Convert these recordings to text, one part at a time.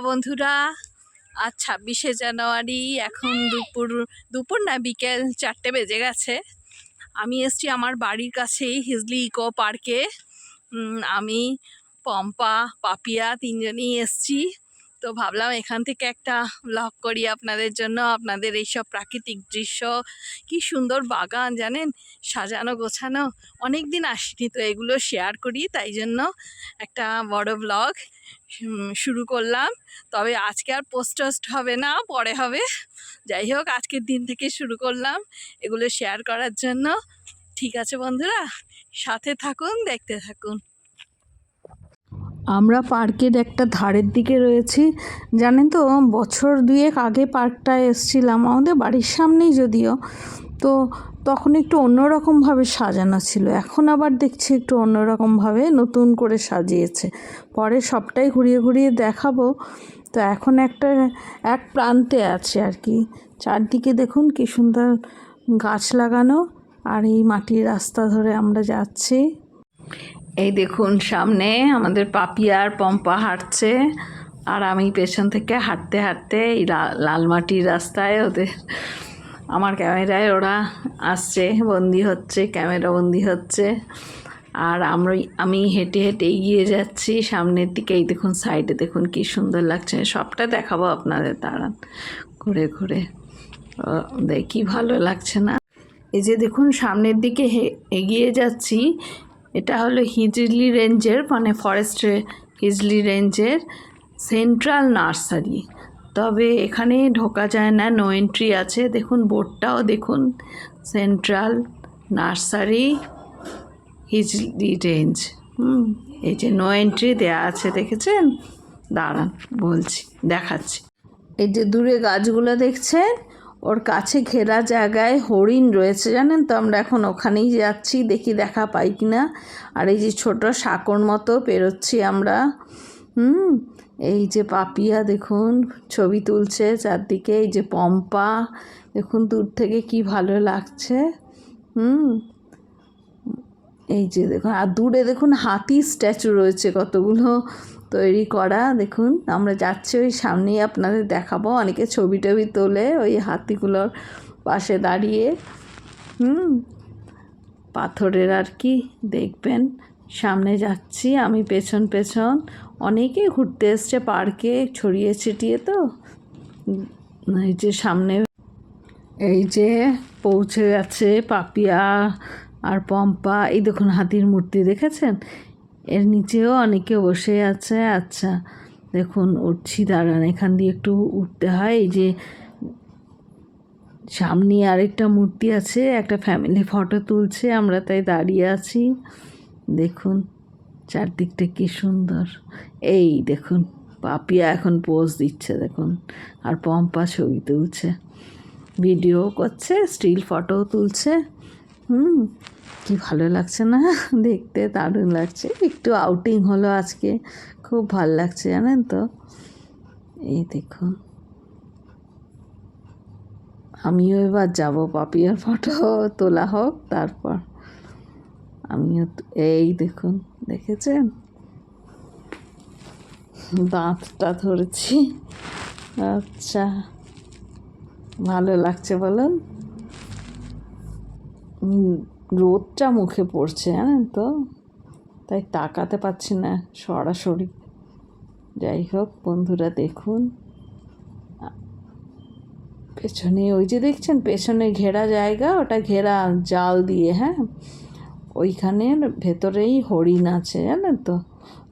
বন্ধুরা, আজ 26শে জানুয়ারি। এখন দুপুর দুপুর না বিকেল 4টে বেজে গেছে। আমি এসছি আমার বাড়ির কাছেই হিজলি ইকো পার্কে। আমি, পম্পা, পাপিয়া তিনজনেই এসছি। তো ভাবলাম এখান থেকে একটা ব্লগ করি আপনাদের জন্য। আপনাদের এইসব প্রাকৃতিক দৃশ্য, কি সুন্দর বাগান জানেন, সাজানো গোছানো। অনেক দিন আসিনি, তো এগুলো শেয়ার করি, তাই জন্য একটা বড় ব্লগ শুরু করলাম। তবে আজকে আর পোস্ট হবে না, পরে হবে। যাই হোক, আজকের দিন থেকে শুরু করলাম এগুলো শেয়ার করার জন্য। ঠিক আছে বন্ধুরা, সাথে থাকুন, দেখতে থাকুন। আমরা পার্কের একটা ধারের দিকে রয়েছি। জানেন তো, বছর দুয়েক আগে পার্কটায় এসেছিলাম, আমাদের বাড়ির সামনেই যদিও। তো তখন একটু অন্যরকমভাবে সাজানো ছিল, এখন আবার দেখছি একটু অন্যরকমভাবে নতুন করে সাজিয়েছে। পরে সবটাই ঘুরিয়ে ঘুরিয়ে দেখাবো। তো এখন এক প্রান্তে আছে আর কি। চারদিকে দেখুন কি সুন্দর গাছ লাগানো, আর এই মাটির রাস্তা ধরে আমরা যাচ্ছি। এই দেখুন, সামনে আমাদের পাপিয়া আর পম্পা হাঁটছে, আর আমি পেছন থেকে হাঁটতে হাঁটতে এই লাল মাটির রাস্তায় আমার ক্যামেরায় ওরা আসছে, বন্দি হচ্ছে, ক্যামেরা বন্দি হচ্ছে। আর আমি হেঁটে হেঁটে এগিয়ে যাচ্ছি সামনের দিকে। এই দেখুন, সাইডে দেখুন কি সুন্দর লাগছে। সবটা দেখাবো আপনাদের, দাঁড়ান, ঘুরে ঘুরে দেখি, ভালো লাগছে না? এই যে দেখুন, সামনের দিকে এগিয়ে যাচ্ছি। এটা হলো হিজলি রেঞ্জের, মানে ফরেস্টে হিজলি রেঞ্জের সেন্ট্রাল নার্সারি। তবে এখানে ঢোকা যায় না, নো এন্ট্রি আছে। দেখুন বোর্ডটাও দেখুন, সেন্ট্রাল নার্সারি হিজলি রেঞ্জ। এই যে নো এন্ট্রি দেয়া আছে, দেখেছেন? দাঁড়ান, বলছি, দেখাচ্ছি। এই যে দূরে গাছগুলো দেখছেন, ওর কাছে ঘেরা জায়গায় হরিণ রয়েছে, জানেন তো। আমরা এখন ওখানেই যাচ্ছি, দেখি দেখা পাই কিনা। আর এই যে ছোট সাঁকোর মতো পেরোচ্ছি আমরা। এই যে পাপিয়া দেখুন ছবি তুলছে চারদিকে। এই যে পম্পা দেখুন, দূর থেকে কি ভালো লাগছে। এই যে দেখুন, আর দূরে দেখুন হাতির স্ট্যাচু রয়েছে কতগুলো তৈরি করা। দেখুন, আমরা যাচ্ছি ওই সামনেই, আপনাদের দেখাবো। অনেকে ছবি টবি তোলে ওই হাতিগুলোর পাশে দাঁড়িয়ে। পাথরের আর কি, দেখবেন। সামনে যাচ্ছি আমি, পেছন পেছন। অনেকে ঘুরতে এসছে পার্কে, ছড়িয়ে ছিটিয়ে। তো এই যে সামনে, এই যে পৌঁছে গেছে পাপিয়া আর পম্পা। এই দেখুন হাতির মূর্তি, দেখেছেন? এর নিচেও অনেকে বসে আছে। আচ্ছা দেখুন, উঠছি, দাঁড়ান, এখান দিয়ে একটু উঠতে হয়। এই যে সামনে আরেকটা মূর্তি আছে, একটা ফ্যামিলি ফটো তুলছে, আমরা তাই দাঁড়িয়ে আছি। দেখুন চারদিকটা কি সুন্দর। এই দেখুন, পাপিয়া এখন পোজ দিচ্ছে দেখুন, আর পম্পা ছবি তুলছে, ভিডিও করছে, স্টিল ফটোও তুলছে। কি ভালো লাগছে না? দেখতে দারুণ লাগছে। একটু আউটিং হলো আজকে, খুব ভালো লাগছে, জানেন তো। এই দেখুন, আমিও এবার যাব, পাপিয়ার ফটো তোলা হোক, তারপর আমিও। এই দেখুন, দেখেছেন? দাঁতটা ধরেছি। আচ্ছা, ভালো লাগছে বলুন। রোদটা মুখে পড়ছে, জানেন তো, তাই তাকাতে পারছি না সরাসরি। যাই হোক বন্ধুরা, দেখুন পেছনে, ওই যে দেখছেন পেছনে ঘেরা জায়গা, ওটা ঘেরা জাল দিয়ে। হ্যাঁ, ওইখানের ভেতরেই হরিণ আছে, জানেন তো।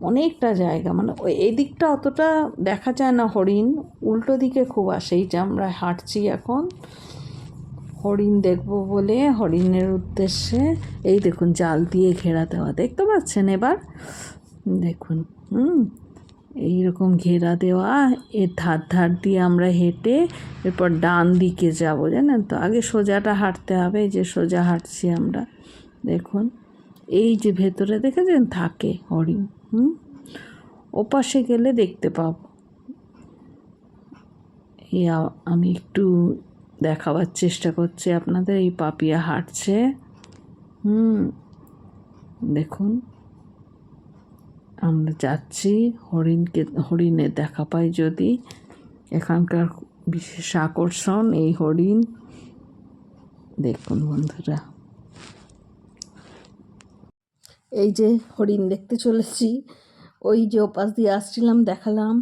অনেকটা জায়গা, মানে ওই এই দিকটা অতটা দেখা যায় না হরিণ, উল্টো দিকে খুব আসে। এই যে আমরা হাঁটছি এখন হরিণ দেখব বলে, হরিণের উদ্দেশ্যে। এই দেখুন জাল দিয়ে ঘেরা দেওয়া, দেখতে পাচ্ছেন এবার? দেখুন, এইরকম ঘেরা দেওয়া। এর ধার দিয়ে আমরা হেঁটে এরপর ডান দিকে যাব, জানেন তো। আগে সোজাটা হাঁটতে হবে, এই যে সোজা হাঁটছি আমরা। দেখুন, এই যে ভেতরে দেখেছেন থাকে হরিণ। ওপাশে গেলে দেখতে পাব। এই আমি একটু দেখাবার চেষ্টা করছি আপনাদের। এই পাপিয়া হাঁটছে, দেখুন। আমরা যাচ্ছি হরিণের দেখা পাই যদি। এখানকার বিশেষ আকর্ষণ এই হরিণ। দেখুন বন্ধুরা, এই যে হরিণ দেখতে চলেছি। ওই যে ওপাশ দিয়ে আসছিলাম দেখালাম,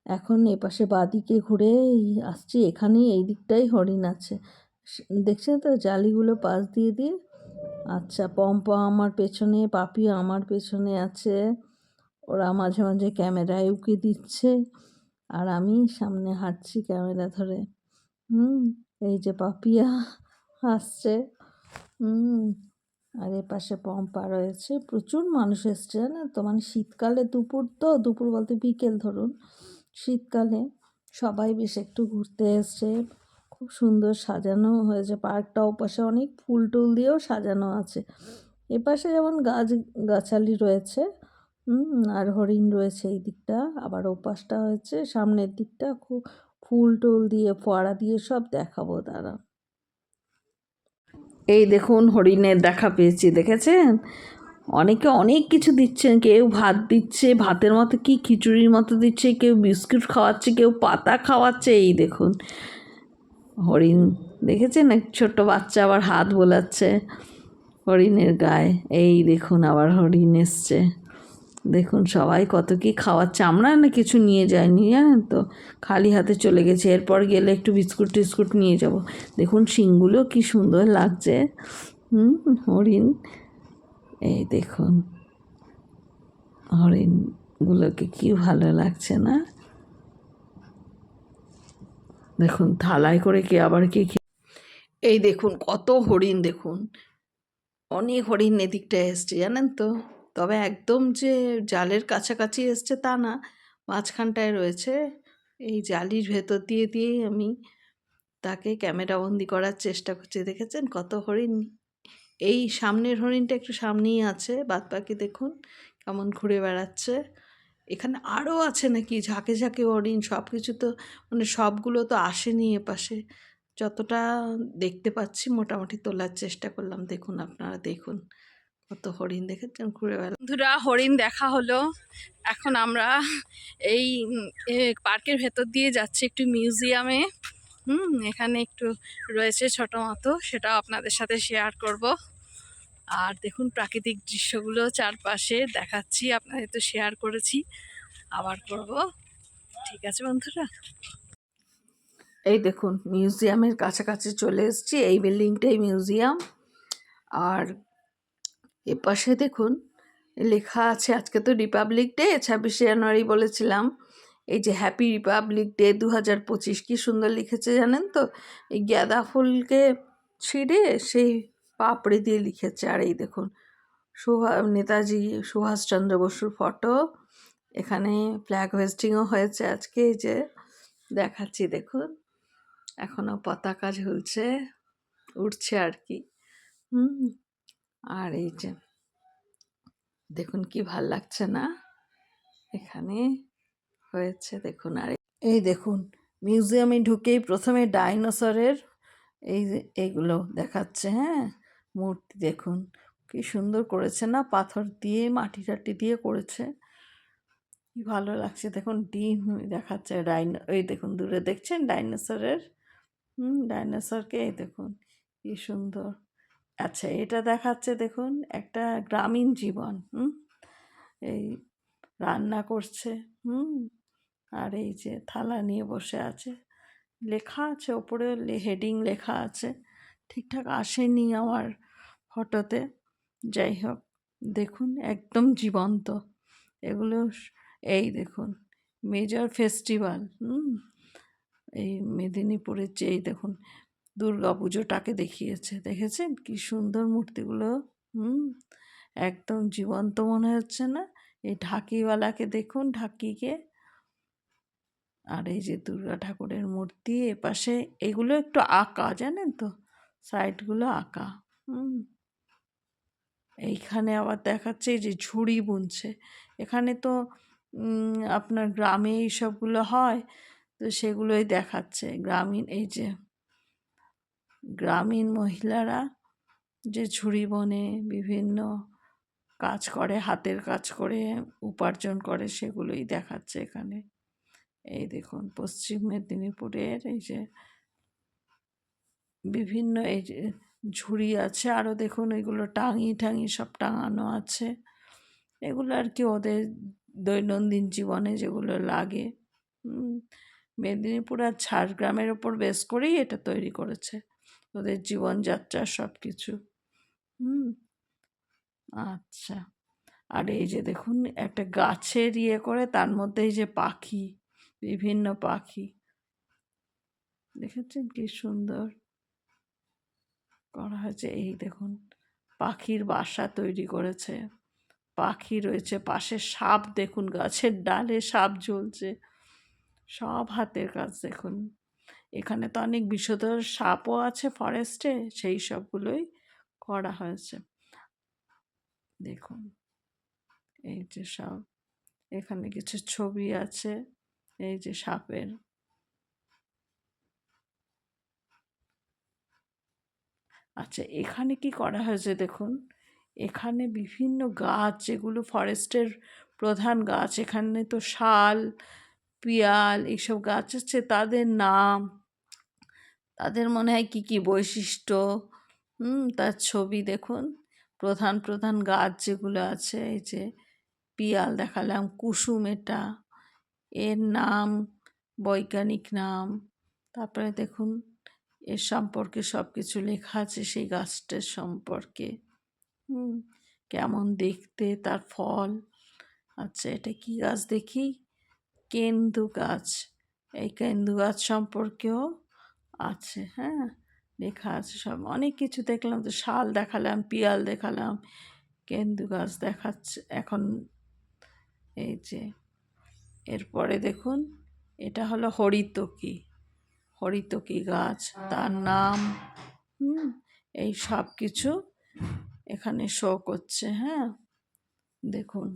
এখন এপাশে বাঁদিকে ঘুরে আসছি, এখানেই এই দিকটাই হরিণ আছে। দেখছেন তো জালিগুলো পাশ দিয়ে দিয়ে। আচ্ছা, পম্পা আমার পেছনে, পাপিও আমার পেছনে আছে। ওরা মাঝে মাঝে ক্যামেরায় উকি দিচ্ছে, আর আমি সামনে হাঁটছি ক্যামেরা ধরে। এই যে পাপিয়া আসছে। আর এপাশে পম্পা রয়েছে। প্রচুর মানুষ এসছে জানেন তো, মানে শীতকালে দুপুর বলতে বিকেল ধরুন, শীতকালে সবাই বেশ একটু ঘুরতে এসছে। খুব সুন্দর সাজানো হয়েছে পার্কটা, ওপাশে অনেক ফুল টুল দিয়েও সাজানো আছে। এপাশে যেমন গাছালি রয়েছে, আর হরিণ রয়েছে এই দিকটা, আবার ওপাশটা হয়েছে সামনের দিকটা খুব ফুল টুল দিয়ে ফোয়ারা দিয়ে সব দেখাবো দাঁড়া। এই দেখুন হরিণের দেখা পেয়েছি, দেখেছেন? অনেকে অনেক কিছু দিচ্ছেন, কেউ ভাত দিচ্ছে, ভাতের মতো কি খিচুড়ির মতো দিচ্ছে, কেউ বিস্কুট খাওয়াচ্ছে, কেউ পাতা খাওয়াচ্ছে। এই দেখুন হরিণ, দেখেছেন? এক ছোট্ট বাচ্চা আবার হাত বোলাচ্ছে হরিণের গায়ে। এই দেখুন আবার হরিণ এসছে, দেখুন সবাই কত কি খাওয়াচ্ছে। আমরা না কিছু নিয়ে যাইনি জানেন তো, খালি হাতে চলে গেছি। এরপর গেলে একটু বিস্কুট টিস্কুট নিয়ে যাব। দেখুন শিংগুলো কি সুন্দর লাগছে। হরিণ, এই দেখুন হরিণগুলোকে কি ভালো লাগছে না? দেখুন থালায় করে কি আবার কি। এই দেখুন কত হরিণ, দেখুন অনেক হরিণ এদিকটায় এসছে জানেন তো। তবে একদম যে জালের কাছাকাছি এসছে তা না, মাঝখানটায় রয়েছে। এই জালির ভেতর দিয়ে দিয়েই আমি তাকে ক্যামেরাবন্দি করার চেষ্টা করছি। দেখেছেন কত হরিণ? এই সামনের হরিণটা একটু সামনেই আছে, বাদ বাকি দেখুন কেমন ঘুরে বেড়াচ্ছে। এখানে আরও আছে নাকি ঝাঁকে ঝাঁকে হরিণ, সব কিছু তো মানে সবগুলো তো আসেনি এপাশে। যতটা দেখতে পাচ্ছি মোটামুটি তোলার চেষ্টা করলাম। দেখুন আপনারা দেখুন কত হরিণ, দেখেছেন ঘুরে বেড়া। বন্ধুরা হরিণ দেখা হলো, এখন আমরা এই পার্কের ভেতর দিয়ে যাচ্ছি একটু মিউজিয়ামে। এখানে একটু রয়েছে ছোটো মতো, সেটাও আপনাদের সাথে শেয়ার করব। আর দেখুন প্রাকৃতিক দৃশ্যগুলো চারপাশে দেখাচ্ছি, আপনাদের তো শেয়ার করেছি, আবার করব। ঠিক আছে বন্ধুরা, এই দেখুন মিউজিয়ামের কাছাকাছি চলে এসেছি। এই বিল্ডিংটাই মিউজিয়াম। আর এপাশে দেখুন লেখা আছে, আজকে তো রিপাবলিক ডে, 26শে জানুয়ারি বলেছিলাম। এই যে হ্যাপি রিপাবলিক ডে 2025, কি সুন্দর লিখেছে জানেন তো। এই গাঁদা ফুলকে ছিঁড়ে সেই পাপড়ি দিয়ে লিখেছে। আর এই দেখুন নেতাজি সুভাষচন্দ্র বসুর ফটো। এখানে ফ্ল্যাগ হোয়েস্টিংও হয়েছে আজকে, এই যে দেখাচ্ছি দেখুন, এখনও পতাকা ঝুলছে, উঠছে আর কি। আর এই যে দেখুন কি ভাল লাগছে না, এখানে হয়েছে দেখুন। আর এই দেখুন মিউজিয়ামে ঢুকেই প্রথমে ডাইনোসরের এই এইগুলো দেখাচ্ছে। হ্যাঁ, মূর্তি দেখুন কি সুন্দর করেছে না, পাথর দিয়ে মাটি টাটি দিয়ে করেছে, কি ভালো লাগছে। দেখুন ডিম দেখাচ্ছে, এই দেখুন দূরে দেখছেন ডাইনোসরের। ডাইনোসরকে এই দেখুন কি সুন্দর। আচ্ছা এটা দেখাচ্ছে দেখুন একটা গ্রামীণ জীবন। এই রান্না করছে। আর এই যে থালা নিয়ে বসে আছে, লেখা আছে ওপরে, হেডিং লেখা আছে, ঠিকঠাক আসেনি আমার ফটোতে। যাই হোক দেখুন একদম জীবন্ত এগুলো। এই দেখুন মেজর ফেস্টিভ্যাল, এই মেদিনীপুরের যে এই দেখুন দুর্গা পুজোটাকে দেখিয়েছে, দেখেছেন কি সুন্দর মূর্তিগুলো। একদম জীবন্ত মনে হচ্ছে না? এই ঢাকিওয়ালাকে দেখুন, ঢাকিকে। আর এই যে দুর্গা ঠাকুরের মূর্তি এপাশে, এগুলো একটু আঁকা জানেন তো, সাইডগুলো আঁকা। এইখানে আবার দেখাচ্ছে এই যে ঝুড়ি বুনছে। এখানে তো আপনার গ্রামে এইসবগুলো হয়, তো সেগুলোই দেখাচ্ছে। গ্রামীণ, এই যে গ্রামীণ মহিলারা যে ঝুড়ি বনে বিভিন্ন কাজ করে, হাতের কাজ করে উপার্জন করে, সেগুলোই দেখাচ্ছে এখানে। এই দেখুন পশ্চিম মেদিনীপুরের এই যে বিভিন্ন এই যে ঝুড়ি আছে, আরও দেখুন এগুলো টাঙিয়ে সব টাঙানো আছে। এগুলো আর কি ওদের দৈনন্দিন জীবনে যেগুলো লাগে। মেদিনীপুর আর ঝাড়গ্রামের ওপর বেস করেই এটা তৈরি করেছে, ওদের জীবনযাত্রা সব কিছু। আচ্ছা, আর এই যে দেখুন একটা গাছের করে তার মধ্যে এই যে পাখি, বিভিন্ন পাখি দেখেছেন কি সুন্দর করা হয়েছে। এই দেখুন পাখির বাসা তৈরি করেছে, পাখি রয়েছে, পাশে সাপ দেখুন, গাছের ডালে সাপ ঝুলছে, সব হাতের কাজ দেখুন। এখানে তো অনেক বিষধর সাপও আছে ফরেস্টে, সেই সবগুলোই করা হয়েছে দেখুন। এই যে সব এখানে কিছু ছবি আছে, এই যে সাপের। আচ্ছা, এখানে কি করা হয়েছে দেখুন, এখানে বিভিন্ন গাছ যেগুলো ফরেস্টের প্রধান গাছ, এখানে তো শাল, পিয়াল এইসব গাছ আছে, তাদের নাম, তাদের মনে হয় কী কী বৈশিষ্ট্য, তার ছবি দেখুন। প্রধান প্রধান গাছ যেগুলো আছে, এই যে পিয়াল দেখালাম, কুসুম, এটা এর নাম, বৈজ্ঞানিক নাম, তারপরে দেখুন এর সম্পর্কে সব কিছু লেখা আছে, সেই গাছটার সম্পর্কে, কেমন দেখতে, তার ফল। আচ্ছা, এটা কি গাছ দেখি, কেন্দু গাছ, এই কেন্দু গাছ সম্পর্কেও আছে, হ্যাঁ লেখা আছে সব, অনেক কিছু দেখলাম তো, শাল দেখালাম, পিয়াল দেখালাম, কেন্দু গাছ দেখাচ্ছে এখন। এই যে এরপরে দেখুন এটা হলো হরিতকি, হরিতকি গাছ, তার নাম, এই সব কিছু এখানে শো করছে, হ্যাঁ দেখুন।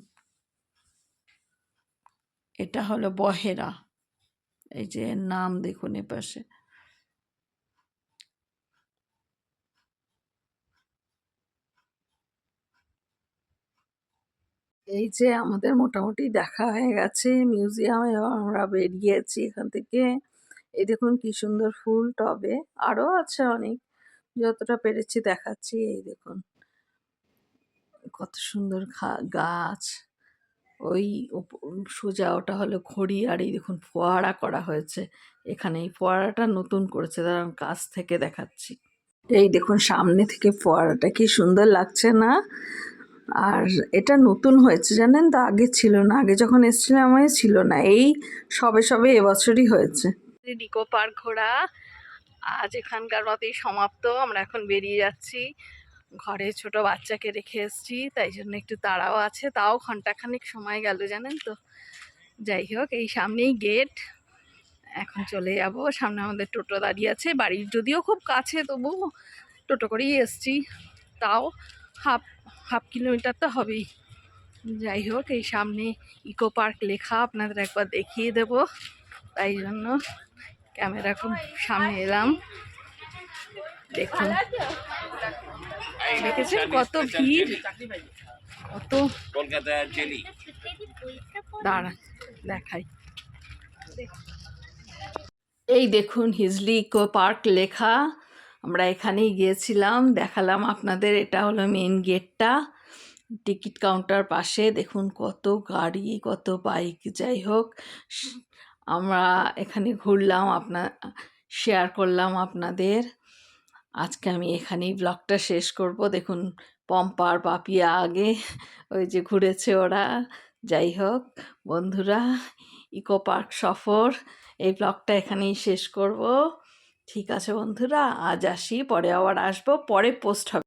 এটা হলো বহেরা, এই যে এর নাম দেখুন এপাশে। এই যে আমাদের মোটামুটি দেখা হয়ে গেছে মিউজিয়ামে, আমরা বেরিয়েছি এখান থেকে। এই দেখুন কি সুন্দর ফুল টবে, আরও আছে অনেক, যতটা পেরেছি দেখাচ্ছি। এই দেখুন কত সুন্দর গাছ, ওই সোজা ওটা হলো ঘড়ি, আর এই দেখুন ফোয়ারা করা হয়েছে এখানে, এই ফোয়ারাটা নতুন করেছে, দাঁড়ান কাছ থেকে দেখাচ্ছি। এই দেখুন সামনে থেকে ফোয়ারাটা কি সুন্দর লাগছে না, আর এটা নতুন হয়েছে জানেন তো, আগে ছিল না, আগে যখন এসেছিলাম আমি ছিল না, এই সবে সবে এবছরই হয়েছে। ইকো পার্ক ঘোরা আজ এখানকার মতোই সমাপ্ত, আমরা এখন বেরিয়ে যাচ্ছি। ঘরে ছোট বাচ্চাকে রেখে এসেছি, তাই জন্য একটু তাড়াও আছে, তাও ঘন্টাখানিক সময় গেল জানেন তো। যাই হোক, এই সামনেই গেট, এখন চলে যাব। সামনে আমাদের টোটো দাঁড়িয়ে আছে, বাড়ির যদিও খুব কাছে, তবু টোটো করেই এসছি, তাও হাফ কিলোমিটার তো হবেই। যাই হোক, এই সামনে ইকো পার্ক লেখা, আপনাদের একবার দেখিয়ে দেব, তাই জন্য ক্যামেরা খুব সামনে এলাম। দেখুন, দেখেছেন কত ভিড়, কত, দাঁড়া দেখাই। এই দেখুন হিজলি ইকো পার্ক লেখা, আমরা এখানেই গিয়েছিলাম, দেখালাম আপনাদের। এটা হলো মেন গেটটা, টিকিট কাউন্টার পাশে দেখুন কত গাড়ি, কত বাইক। যাই হোক, আমরা এখানে ঘুরলাম, শেয়ার করলাম আপনাদের। আজকে আমি এখানেই ব্লগটা শেষ করব। দেখুন পম্পার পাপিয়া আগে, ওই যে ঘুরেছে ওরা। যাই হোক বন্ধুরা, ইকো পার্ক সফর, এই ব্লগটা এখানেই শেষ করব। ঠিক আছে বন্ধুরা, আজ আসি, পরে আবার আসবো, পরে পোস্ট হবে।